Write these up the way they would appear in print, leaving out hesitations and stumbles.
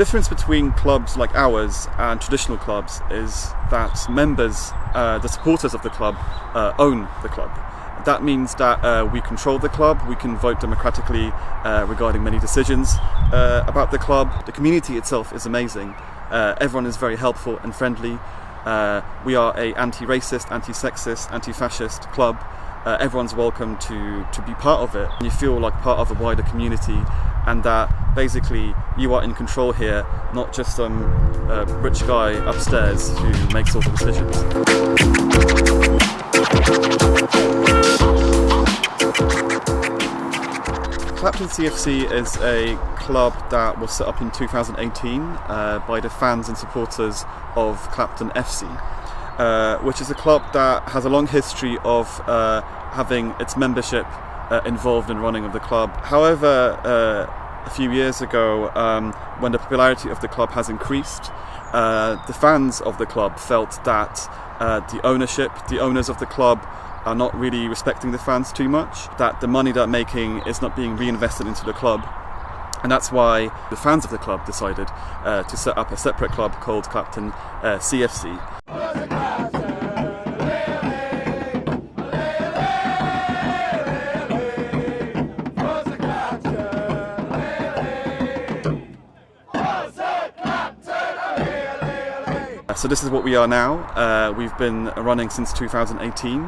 difference between clubs like ours and traditional clubs is that members, the supporters of the club, own the club. That means that we control the club, we can vote democratically regarding many decisions about the club. The community itself is amazing. Everyone is very helpful and friendly. We are an anti-racist, anti-sexist, anti-fascist club. Everyone's welcome to be part of it. You feel like part of a wider community, and that basically you are in control here, not just some rich guy upstairs who makes all the decisions. Clapton CFC is a club that was set up in 2018 by the fans and supporters of Clapton FC, which is a club that has a long history of having its membership involved in running of the club. However, a few years ago, when the popularity of the club has increased, the fans of the club felt that the owners of the club are not really respecting the fans too much, that the money they're making is not being reinvested into the club. And that's why the fans of the club decided to set up a separate club called Clapton CFC. So this is what we are now. We've been running since 2018.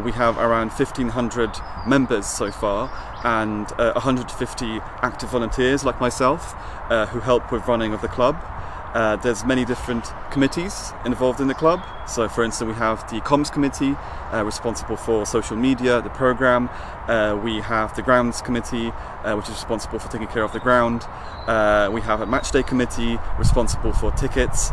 We have around 1,500 members so far, and 150 active volunteers like myself who help with running of the club. There's many different committees involved in the club. So for instance, we have the comms committee responsible for social media, the programme. We have the grounds committee which is responsible for taking care of the ground. We have a match day committee responsible for tickets,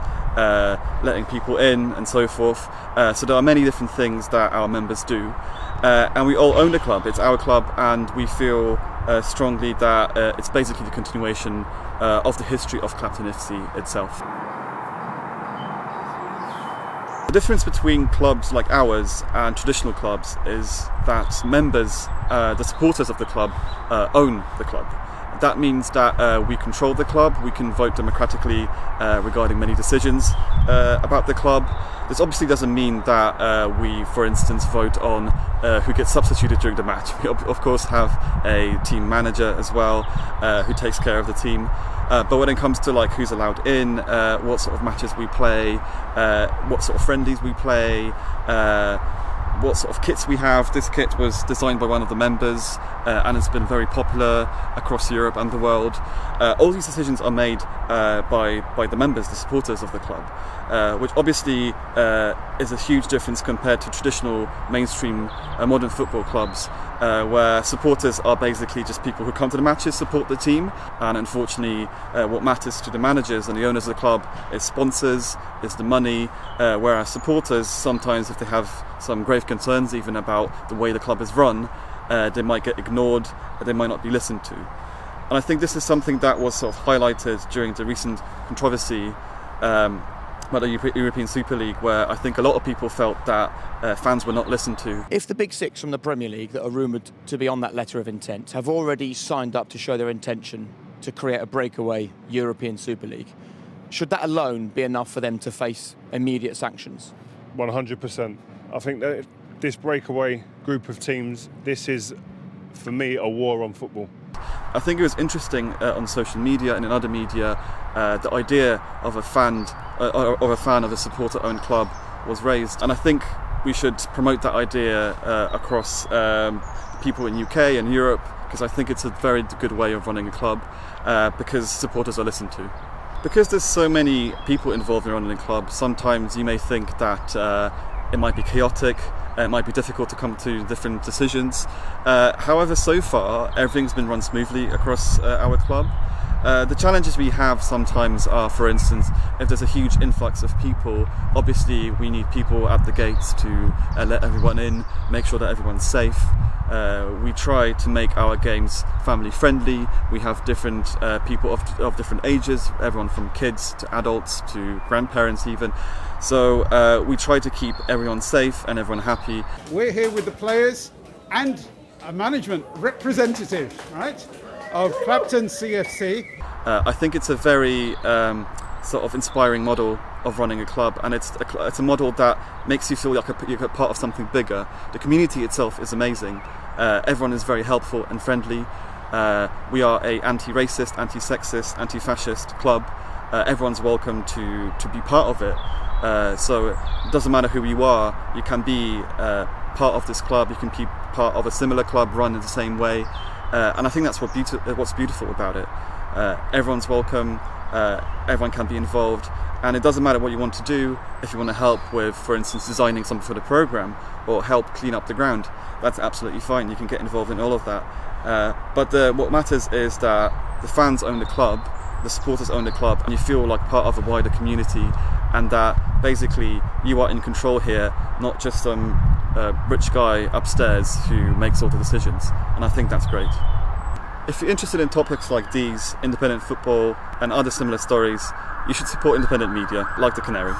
letting people in and so forth. So there are many different things that our members do. And we all own the club. It's our club, and we feel strongly that it's basically the continuation of the history of Clapton FC itself. The difference between clubs like ours and traditional clubs is that members, the supporters of the club, own the club. That means that we control the club, we can vote democratically regarding many decisions about the club. This obviously doesn't mean that we, for instance, vote on who gets substituted during the match. We of course have a team manager as well who takes care of the team. But when it comes to like who's allowed in, what sort of matches we play, what sort of friendlies we play, what sort of kits we have. This kit was designed by one of the members and it's been very popular across Europe and the world. All these decisions are made by the members, the supporters of the club, which obviously is a huge difference compared to traditional mainstream modern football clubs, where supporters are basically just people who come to the matches, support the team, and unfortunately what matters to the managers and the owners of the club is sponsors, is the money, whereas supporters, sometimes if they have some grave concerns even about the way the club is run, they might get ignored, they might not be listened to. And I think this is something that was sort of highlighted during the recent controversy about the European Super League, where I think a lot of people felt that fans were not listened to. If the big six from the Premier League that are rumoured to be on that letter of intent have already signed up to show their intention to create a breakaway European Super League, should that alone be enough for them to face immediate sanctions? 100%. I think that this breakaway group of teams, this is, for me, a war on football. I think it was interesting on social media and in other media, the idea of a fan of a supporter-owned club was raised, and I think we should promote that idea across people in UK and Europe, because I think it's a very good way of running a club, because supporters are listened to. Because there's so many people involved in running a club, sometimes you may think that it might be chaotic, it might be difficult to come to different decisions. However, so far, everything's been run smoothly across our club. The challenges we have sometimes are, for instance, if there's a huge influx of people, obviously we need people at the gates to let everyone in, make sure that everyone's safe. We try to make our games family friendly. We have different people of different ages, everyone from kids to adults to grandparents even. So we try to keep everyone safe and everyone happy. We're here with the players and a management representative, right? of Clapton CFC. I think it's a very sort of inspiring model of running a club, and it's a model that makes you feel like you're a part of something bigger. The community itself is amazing. Everyone is very helpful and friendly. We are a anti-racist, anti-sexist, anti-fascist club. Everyone's welcome to be part of it. So it doesn't matter who you are, you can be part of this club, you can be part of a similar club run in the same way. And I think that's what's beautiful about it. Everyone's welcome, everyone can be involved, and it doesn't matter what you want to do. If you want to help with, for instance, designing something for the programme or help clean up the ground, that's absolutely fine. You can get involved in all of that. But what matters is that the fans own the club, the supporters own the club, and you feel like part of a wider community, and that basically you are in control here, not just some rich guy upstairs who makes all the decisions. And I think that's great. If you're interested in topics like these, independent football and other similar stories, you should support independent media like The Canary.